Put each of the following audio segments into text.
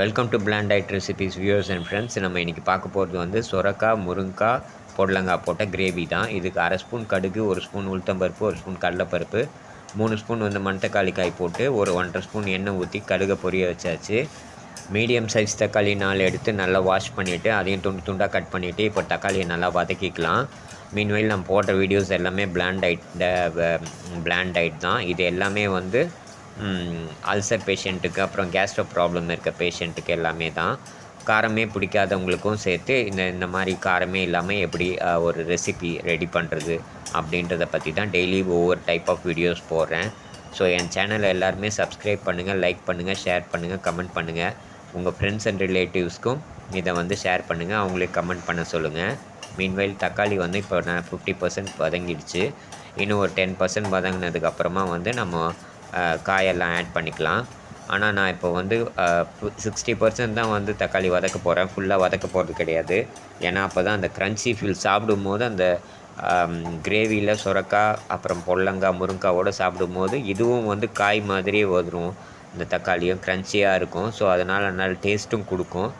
Welcome to plant diet recipes viewers and friends. நம்ம இன்றைக்கி பார்க்க போகிறது வந்து சொரக்காய், முருங்காய், பொடலங்காய் போட்ட கிரேவி தான். இதுக்கு 1/2 ஸ்பூன் கடுகு, 1 ஸ்பூன் உளுத்தம்பருப்பு, 1 ஸ்பூன் கடலைப்பருப்பு, 3 ஸ்பூன் வந்து மணத்தக்காளி காய் போட்டு ஒரு 1½ ஸ்பூன் எண்ணெய் ஊற்றி கடுகை பொரிய வச்சாச்சு. மீடியம் சைஸ் தக்காளி 4 எடுத்து நல்லா வாஷ் பண்ணிவிட்டு அதையும் துண்டு துண்டாக கட் பண்ணிவிட்டு இப்போ தக்காளியை நல்லா வதக்கிக்கலாம். மீன்வெயில் நம்ம போட்ட வீடியோஸ் எல்லாமே பிளாண்ட் டயட் தான். இது எல்லாமே வந்து அல்சர் பேஷண்ட்டுக்கு, அப்புறம் கேஸ்ட்ரோ ப்ராப்ளம் இருக்க பேஷண்ட்டுக்கு எல்லாமே தான். காரமே பிடிக்காதவங்களுக்கும் சேர்த்து இந்த மாதிரி காரமே இல்லாமல் எப்படி ஒரு ரெசிபி ரெடி பண்ணுறது அப்படின்றத பற்றி தான் டெய்லி ஒவ்வொரு டைப் ஆஃப் வீடியோஸ் போடுறேன். ஸோ என் சேனலை எல்லாருமே சப்ஸ்கிரைப் பண்ணுங்கள், லைக் பண்ணுங்கள், ஷேர் பண்ணுங்கள், கமெண்ட் பண்ணுங்கள். உங்கள் ஃப்ரெண்ட்ஸ் அண்ட் ரிலேட்டிவ்ஸ்க்கும் இதை வந்து ஷேர் பண்ணுங்கள், அவங்களே கமெண்ட் பண்ண சொல்லுங்கள். மீன்வைல் தக்காளி வந்து இப்போ நான் 50% வதங்கிடுச்சு. இன்னும் ஒரு 10% வதங்கினதுக்கப்புறமா வந்து நம்ம காயெல்லாம் ஆட் பண்ணிக்கலாம். ஆனால் நான் இப்போ வந்து 60% தான் வந்து தக்காளி வதக்க போகிறேன், ஃபுல்லாக வதக்க போகிறது கிடையாது. ஏன்னா அப்போ தான் அந்த க்ரன்ச்சி ஃபீல் சாப்பிடும்போது அந்த கிரேவியில் சொரக்காய், அப்புறம் பொடலங்காய், முருங்காவோடு சாப்பிடும்போது இதுவும் வந்து காய் மாதிரியே வரும். இந்த தக்காளியும் க்ரன்ச்சியாக இருக்கும். ஸோ அதனால் நல்ல டேஸ்ட்டும் கொடுக்கும்.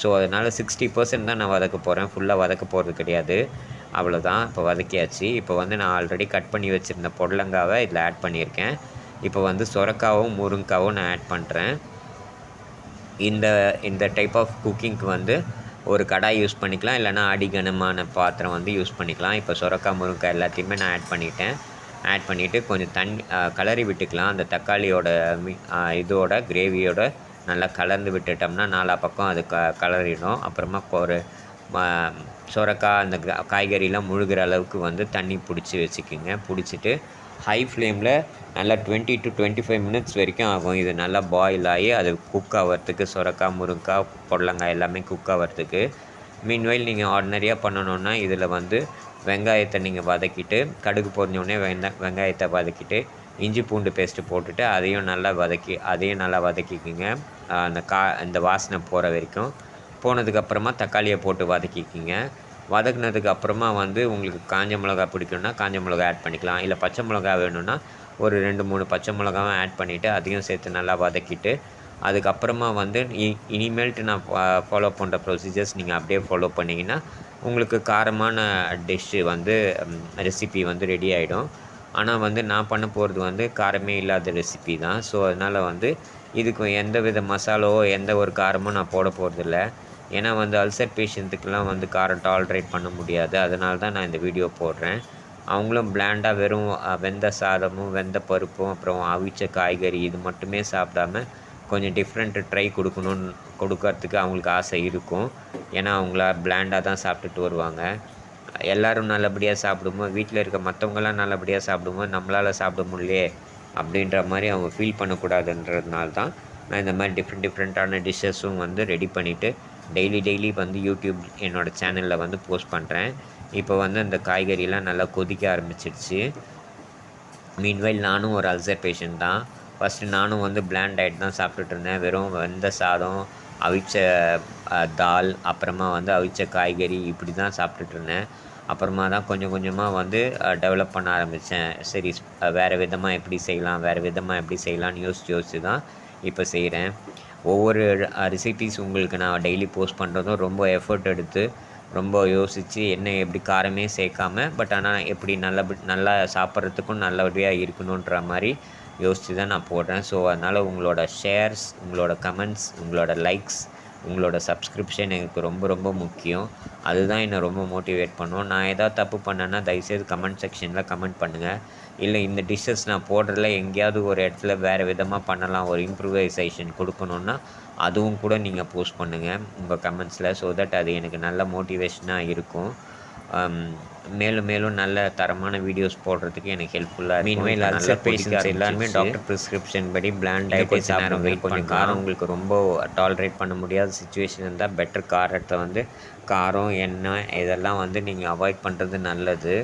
ஸோ அதனால் 60% தான் நான் வதக்க போகிறேன், ஃபுல்லாக வதக்க போகிறது கிடையாது. அவ்வளோதான், இப்போ வதக்கியாச்சு. இப்போ வந்து நான் ஆல்ரெடி கட் பண்ணி வச்சுருந்த பொடலங்காவை இதில் ஆட் பண்ணியிருக்கேன். இப்போ வந்து சொரக்காவும் முருங்காவும் நான் ஆட் பண்ணுறேன். இந்த டைப் ஆஃப் குக்கிங்க்கு வந்து ஒரு கடாய் யூஸ் பண்ணிக்கலாம், இல்லைனா அடிகனமான பாத்திரம் வந்து யூஸ் பண்ணிக்கலாம். இப்போ சொரக்காய், முருங்காய் எல்லாத்தையுமே நான் ஆட் பண்ணிவிட்டு கொஞ்சம் தண்ணி கலரி விட்டுக்கலாம். அந்த தக்காளியோட இதோட கிரேவியோட நல்லா கலந்து விட்டுட்டோம்னா நாலா பக்கம் அது கலரிடும். அப்புறமா ஒரு சொரக்காய் அந்த காய்கறிலாம் முழுகிற அளவுக்கு வந்து தண்ணி பிடிச்சி வச்சுக்கிங்க. பிடிச்சிட்டு ஹை ஃப்ளேமில் நல்லா 20 to 25 மினிட்ஸ் வரைக்கும் ஆகும். இது நல்லா பாயில் ஆகி அது குக் ஆகிறதுக்கு, சொரக்காய், முருங்காய், பொடலங்காய் எல்லாமே குக் ஆகிறதுக்கு. மீன்வைல் நீங்கள் ஆர்டினரியாக பண்ணணுன்னா இதில் வந்து வெங்காயத்தை நீங்கள் வதக்கிட்டு, கடுகு பொரிஞ்சோடனே வெங்காயத்தை வதக்கிட்டு, இஞ்சி பூண்டு பேஸ்ட்டு போட்டுட்டு அதையும் நல்லா வதக்கிக்கிங்க. இந்த வாசனை போகிற வரைக்கும். போனதுக்கப்புறமா தக்காளியை போட்டு வதக்கிக்கிங்க. வதக்குனதுக்கு அப்புறமா வந்து உங்களுக்கு காஞ்ச மிளகா பிடிக்கும்னா காஞ்ச மிளகா ஆட் பண்ணிக்கலாம், இல்லை பச்சை மிளகா வேணும்னா ஒரு 2-3 பச்சை மிளகாவும் ஆட் பண்ணிவிட்டு அதையும் சேர்த்து நல்லா வதக்கிட்டு, அதுக்கப்புறமா வந்து இனிமேல்ட்டு நான் ஃபாலோ பண்ணுற ப்ரொசீஜர்ஸ் நீங்கள் அப்படியே ஃபாலோ பண்ணிங்கன்னா உங்களுக்கு காரமான டிஷ்ஷு வந்து ரெசிபி வந்து ரெடி ஆகிடும். ஆனால் வந்து நான் பண்ண போகிறது வந்து காரமே இல்லாத ரெசிபி தான். ஸோ அதனால் வந்து இதுக்கு எந்த வித மசாலாவோ எந்த ஒரு காரமும் நான் போட போகிறதில்ல. ஏன்னா வந்து அல்சர் பேஷண்ட்டுக்கெலாம் வந்து காரம் டாலரேட் பண்ண முடியாது. அதனால தான் நான் இந்த வீடியோ போடுறேன். அவங்களும் பிளாண்டாக வெறும் வெந்த சாதமும், வெந்த பருப்பும், அப்புறம் அவிச்ச காய்கறி இது மட்டுமே சாப்பிடாம கொஞ்சம் டிஃப்ரெண்ட்டு ட்ரை கொடுக்கறதுக்கு அவங்களுக்கு ஆசை இருக்கும். ஏன்னா அவங்கள பிளாண்டாக தான் சாப்பிட்டுட்டு வருவாங்க. எல்லோரும் நல்லபடியாக சாப்பிடும்போது, வீட்டில் இருக்க மற்றவங்களாம் நல்லபடியாக சாப்பிடும்போது நம்மளால் சாப்பிட முடியலையே அப்படின்ற மாதிரி அவங்க ஃபீல் பண்ணக்கூடாதுன்றதுனால தான் நான் இந்த மாதிரி டிஃப்ரெண்ட்டான டிஷ்ஷஸும் வந்து ரெடி பண்ணிவிட்டு டெய்லி வந்து யூடியூப் என்னோடய சேனலில் வந்து போஸ்ட் பண்ணுறேன். இப்போ வந்து அந்த காய்கறிலாம் நல்லா கொதிக்க ஆரம்பிச்சிடுச்சு. மீன்வைல் நானும் ஒரு அல்சர் பேஷண்ட் தான். ஃபஸ்ட்டு நானும் வந்து பிளாண்ட் டயட் தான் சாப்பிட்டுட்டு இருந்தேன். வெறும் வெந்த சாதம், அவிச்ச தால், அப்புறமா வந்து அவிச்ச காய்கறி இப்படி தான் சாப்பிட்டுட்டு இருந்தேன். அப்புறமா தான் கொஞ்சம் கொஞ்சமாக வந்து டெவலப் பண்ண ஆரம்பித்தேன். சரி, வேறு விதமாக எப்படி செய்யலான்னு யோசித்து தான் இப்போ செய்கிறேன். ஒவ்வொரு ரெசிபீஸ் உங்களுக்கு நான் டெய்லி போஸ்ட் பண்ணுறதும் ரொம்ப எஃபர்ட் எடுத்து ரொம்ப யோசித்து என்ன எப்படி காரமே சேர்க்காம, பட் ஆனால் எப்படி நல்லா சாப்பிட்றதுக்கும் நல்லபடியாக இருக்கணுன்ற மாதிரி யோசித்து தான் நான் போடுறேன். ஸோ அதனால் உங்களோட ஷேர்ஸ், உங்களோட கமெண்ட்ஸ், உங்களோட லைக்ஸ், உங்களோட சப்ஸ்கிரிப்ஷன் எனக்கு ரொம்ப ரொம்ப முக்கியம். அதுதான் என்னை ரொம்ப மோட்டிவேட் பண்ணும். நான் ஏதாவது தப்பு பண்ணேன்னா தயவுசெய்து கமெண்ட் செக்ஷனில் கமெண்ட் பண்ணுங்கள். இல்லை இந்த டிஷ்ஷஸ் நான் போடுறதுல எங்கேயாவது ஒரு இடத்துல வேறு விதமாக பண்ணலாம், ஒரு இம்ப்ரூவைசேஷன் கொடுக்கணுன்னா அதுவும் கூட நீங்கள் போஸ்ட் பண்ணுங்கள் உங்கள் கமெண்ட்ஸில். ஸோ தட் அது எனக்கு நல்ல மோட்டிவேஷனாக இருக்கும். மேலும் நல்ல தரமான வீடியோஸ் போடுறதுக்கு எனக்கு ஹெல்ப்ஃபுல்லாக இருக்கும். மீன்வைல் அல்சர் பேஷண்ட்ஸ் எல்லாருமே டாக்டர் ப்ரிஸ்கிரிப்ஷன் படி பிளாண்ட் டயட் சாப்பிடும். வெயிட் பண்ணி காரம் உங்களுக்கு ரொம்ப டாலரேட் பண்ண முடியாத சுச்சுவேஷன் இருந்தால் பெட்டர் காரத்தை வந்து காரம், எண்ணெய் இதெல்லாம் வந்து நீங்கள் அவாய்ட் பண்ணுறது நல்லது.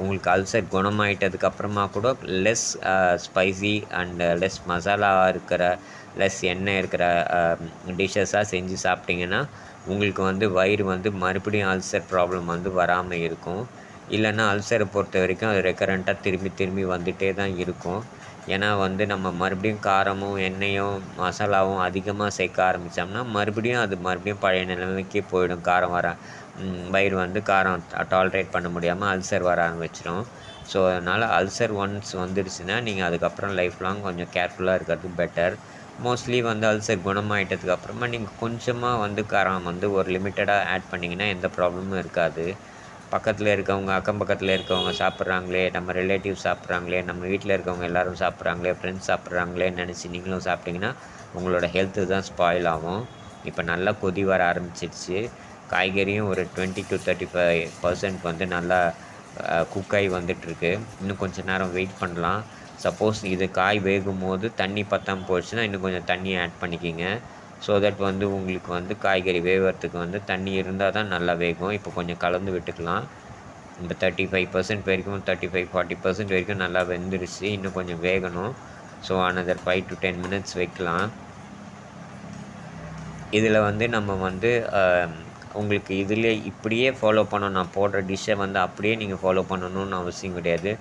உங்களுக்கு அல்சர் குணமாயிட்டதுக்கப்புறமா கூட less spicy and less masala இருக்கிற, லெஸ் எண்ணெய் இருக்கிற டிஷ்ஷஸாக செஞ்சு சாப்பிட்டிங்கன்னா உங்களுக்கு வந்து வயிறு வந்து மறுபடியும் அல்சர் ப்ராப்ளம் வந்து வராமல் இருக்கும். இல்லைன்னா அல்சரை பொறுத்த வரைக்கும் அது ரெக்கரண்ட்டாக திரும்பி வந்துகிட்டே தான் இருக்கும். ஏன்னா வந்து நம்ம மறுபடியும் காரமும் எண்ணெயும் மசாலாவும் அதிகமாக சேர்க்க ஆரம்பித்தோம்னா மறுபடியும் பழைய நிலைமைக்கு போயிடும். காரம் வர வயிறு வந்து காரம் டாலரேட் பண்ண முடியாமல் அல்சர் வர ஆரம்பிச்சிடும். ஸோ அதனால் அல்சர் ஒன்ஸ் வந்துடுச்சுன்னா நீங்கள் அதுக்கப்புறம் லைஃப் லாங் கொஞ்சம் கேர்ஃபுல்லாக இருக்கிறது பெட்டர். மோஸ்ட்லி வந்து அல்சர் குணமாயிட்டதுக்கு அப்புறமா நீங்கள் கொஞ்சமாக வந்து காரம் வந்து ஒரு லிமிட்டடாக ஆட் பண்ணிங்கன்னா எந்த ப்ராப்ளமும் இருக்காது. பக்கத்தில் இருக்கவங்க அக்கம் பக்கத்தில் இருக்கவங்க சாப்பிட்றாங்களே, நம்ம ரிலேட்டிவ்ஸ் சாப்பிட்றாங்களே, நம்ம வீட்டில் இருக்கவங்க எல்லோரும் சாப்பிட்றாங்களே, ஃப்ரெண்ட்ஸ் சாப்பிட்றாங்களேன்னு நினச்சி நீங்களும் சாப்பிட்டிங்கன்னா உங்களோட ஹெல்த்து தான் ஸ்பாயில் ஆகும். இப்போ நல்லா கொதி வர ஆரம்பிச்சிடுச்சு. காய்கறியும் ஒரு 20 to 35% வந்து நல்லா குக்காகி வந்துட்டுருக்கு. இன்னும் கொஞ்சம் நேரம் வெயிட் பண்ணலாம். சப்போஸ் இது காய் வேகும்போது தண்ணி பத்தாமல் போயிடுச்சுன்னா இன்னும் கொஞ்சம் தண்ணி ஆட் பண்ணிக்கிங்க. ஸோ தட் வந்து உங்களுக்கு வந்து காய்கறி வேகிறதுக்கு வந்து தண்ணி இருந்தால் தான் நல்லா வேகும். இப்போ கொஞ்சம் கலந்து விட்டுக்கலாம். இந்த 35% வரைக்கும் 35-40% வரைக்கும் நல்லா வெந்துருச்சு. இன்னும் கொஞ்சம் வேகணும். ஸோ another 5 to 10 minutes வைக்கலாம். இதில் வந்து நம்ம வந்து உங்களுக்கு இதிலே இப்படியே ஃபாலோ பண்ணணும். நான் போடுற டிஷ்ஷை வந்து அப்படியே நீங்கள் ஃபாலோ பண்ணணும்னு அவசியம் கிடையாது.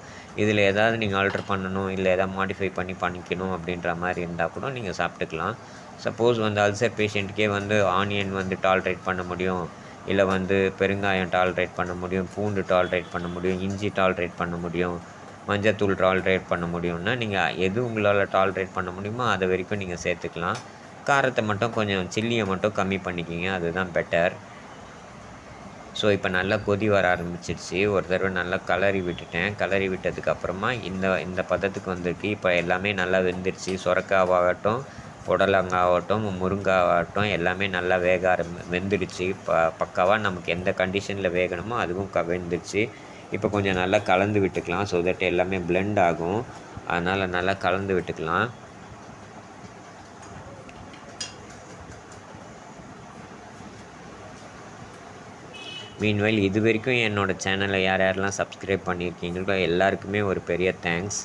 இதில் ஏதாவது நீங்கள் ஆல்ட்ரு பண்ணணும், இல்லை எதாவது மாடிஃபை பண்ணிக்கணும் அப்படின்ற மாதிரி இருந்தால் கூட நீங்கள் சாப்பிட்டுக்கலாம். சப்போஸ் வந்து அல்சர் பேஷண்ட்டுக்கே வந்து ஆனியன் வந்து டாலரேட் பண்ண முடியும், இல்லை வந்து பெருங்காயம் டாலரேட் பண்ண முடியும், பூண்டு டாலரேட் பண்ண முடியும், இஞ்சி டாலரேட் பண்ண முடியும், மஞ்சத்தூள் டாலரேட் பண்ண முடியும்னா நீங்கள் எது உங்களால் டாலரேட் பண்ண முடியுமோ அதை வரைக்கும் நீங்கள் சேர்த்துக்கலாம். காரத்தை மட்டும் கொஞ்சம் சில்லியை மட்டும் கம்மி பண்ணிக்கிங்க, அதுதான் பெட்டர். ஸோ இப்போ நல்லா கொதி வர ஆரம்பிச்சிடுச்சு. ஒரு தடவை நல்லா கலரி விட்டுட்டேன். கலரி விட்டதுக்கப்புறமா இந்த பதத்துக்கு வந்திருக்கு. இப்போ எல்லாமே நல்லா வெந்துடுச்சு. சொரக்காவாகட்டும், புடலங்காகட்டும், முருங்காவாகட்டும் எல்லாமே நல்லா வெந்துடுச்சு. பக்காவாக நமக்கு எந்த கண்டிஷனில் வேகணுமோ அதுவும் வெந்துடுச்சு. இப்போ கொஞ்சம் நல்லா கலந்து விட்டுக்கலாம். ஸோ தட் எல்லாமே பிளெண்ட் ஆகும். அதனால் நல்லா கலந்து விட்டுக்கலாம். மீன்வைல் இது வரைக்கும் என்னோடய சேனலை யாரெல்லாம் சப்ஸ்கிரைப் பண்ணியிருக்கீங்களோ எல்லாருக்குமே ஒரு பெரிய தேங்க்ஸ்.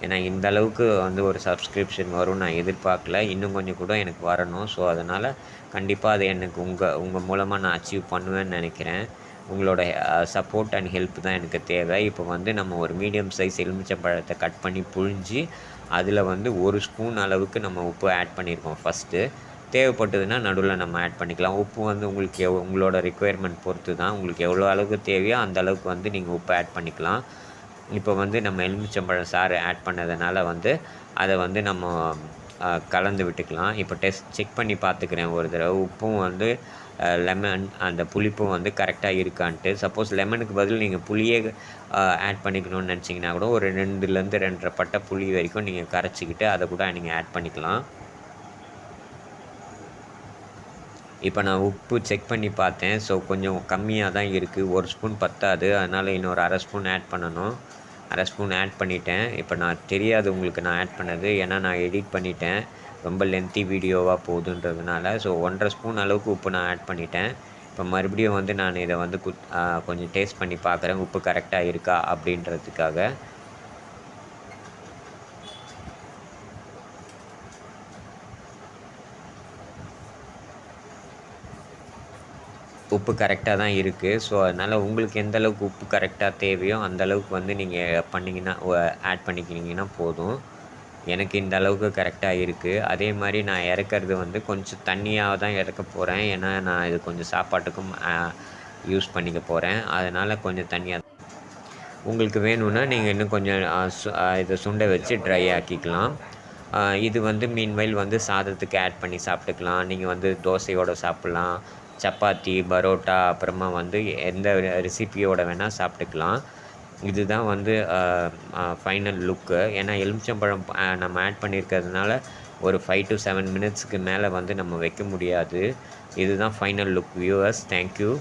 ஏன்னா இந்த அளவுக்கு வந்து ஒரு சப்ஸ்கிரிப்ஷன் வரும் நான் எதிர்பார்க்கல. இன்னும் கொஞ்சம் கூட எனக்கு வரணும். ஸோ அதனால் கண்டிப்பாக அதை எனக்கு உங்கள் மூலமாக நான் அச்சீவ் பண்ணுவேன்னு நினைக்கிறேன். உங்களோட சப்போர்ட் அண்ட் ஹெல்ப் தான் எனக்கு தேவை. இப்போ வந்து நம்ம ஒரு மீடியம் சைஸ் எலுமிச்சம்பழத்தை கட் பண்ணி புழிஞ்சு அதில் வந்து 1 ஸ்பூன் அளவுக்கு நம்ம உப்பு ஆட் பண்ணியிருக்கோம் ஃபஸ்ட்டு. தேவைப்பட்டதுன்னா நடுவில் நம்ம ஆட் பண்ணிக்கலாம். உப்பு வந்து உங்களுக்கு உங்களோட ரிக்குயர்மெண்ட் பொறுத்து தான். உங்களுக்கு எவ்வளோ அளவுக்கு தேவையோ அந்த அளவுக்கு வந்து நீங்கள் உப்பு ஆட் பண்ணிக்கலாம். இப்போ வந்து நம்ம எலுமிச்சம்பழம் சாறு ஆட் பண்ணதுனால வந்து அதை வந்து நம்ம கலந்து விட்டுக்கலாம். இப்போ செக் பண்ணி பார்த்துக்கிறேன் ஒரு தடவை. உப்பும் வந்து லெமன் அந்த புளிப்பும் வந்து கரெக்டாக இருக்கான்ட்டு. சப்போஸ் லெமனுக்கு பதில் நீங்கள் புளியே ஆட் பண்ணிக்கணும்னு நினச்சிங்கன்னா கூட ஒரு 2லேருந்து 2.5 பட்டை புளி வரைக்கும் நீங்கள் கரைச்சிக்கிட்டு அதை கூட நீங்கள் ஆட் பண்ணிக்கலாம். இப்போ நான் உப்பு செக் பண்ணி பார்த்தேன். ஸோ கொஞ்சம் கம்மியாக தான் இருக்குது. 1 ஸ்பூன் பத்தாது. அதனால் இன்னொரு 1/2 ஸ்பூன் ஆட் பண்ணணும். 1/2 ஸ்பூன் ஆட் பண்ணிட்டேன். இப்போ நான் தெரியாது உங்களுக்கு நான் ஆட் பண்ணது. ஏன்னா நான் எடிட் பண்ணிட்டேன். ரொம்ப லென்த்தி வீடியோவாக போகுதுன்றதுனால. ஸோ 1/2 ஸ்பூன் அளவுக்கு உப்பு நான் ஆட் பண்ணிட்டேன். இப்போ மறுபடியும் வந்து நான் இதை வந்து கொஞ்சம் டேஸ்ட் பண்ணி பார்க்குறேன். உப்பு கரெக்டாக இருக்கா அப்படின்றதுக்காக. உப்பு கரெக்டாக தான் இருக்குது. ஸோ அதனால் உங்களுக்கு எந்த அளவுக்கு உப்பு கரெக்டாக தேவையோ அந்தளவுக்கு வந்து நீங்கள் பண்ணிங்கன்னா ஆட் பண்ணிக்கினீங்கன்னா போதும். எனக்கு இந்த அளவுக்கு கரெக்டாக இருக்குது. அதே மாதிரி நான் இறக்குறது வந்து கொஞ்சம் தண்ணியாக தான் இறக்க போகிறேன். ஏன்னா நான் இது கொஞ்சம் சாப்பாட்டுக்கும் யூஸ் பண்ணிக்க போகிறேன். அதனால் கொஞ்சம் தண்ணியாக. உங்களுக்கு வேணும்னா நீங்கள் இன்னும் கொஞ்சம் இதை சுண்டை வச்சு ட்ரை ஆக்கிக்கலாம். இது வந்து மீன்வைல் வந்து சாதத்துக்கு ஆட் பண்ணி சாப்பிட்டுக்கலாம். நீங்கள் வந்து தோசையோடு சாப்பிட்லாம், சப்பாத்தி, பரோட்டா, அப்புறமா வந்து எந்த ரெசிபியோட வேணால் சாப்பிட்டுக்கலாம். இதுதான் வந்து ஃபைனல் லுக்கு. ஏன்னா எலுமிச்சம்பழம் நம்ம ஆட் பண்ணியிருக்கிறதுனால ஒரு 5 to 7 மினிட்ஸ்க்கு மேலே வந்து நம்ம வைக்க முடியாது. இதுதான் ஃபைனல் லுக் வியூவர்ஸ். தேங்க்யூ.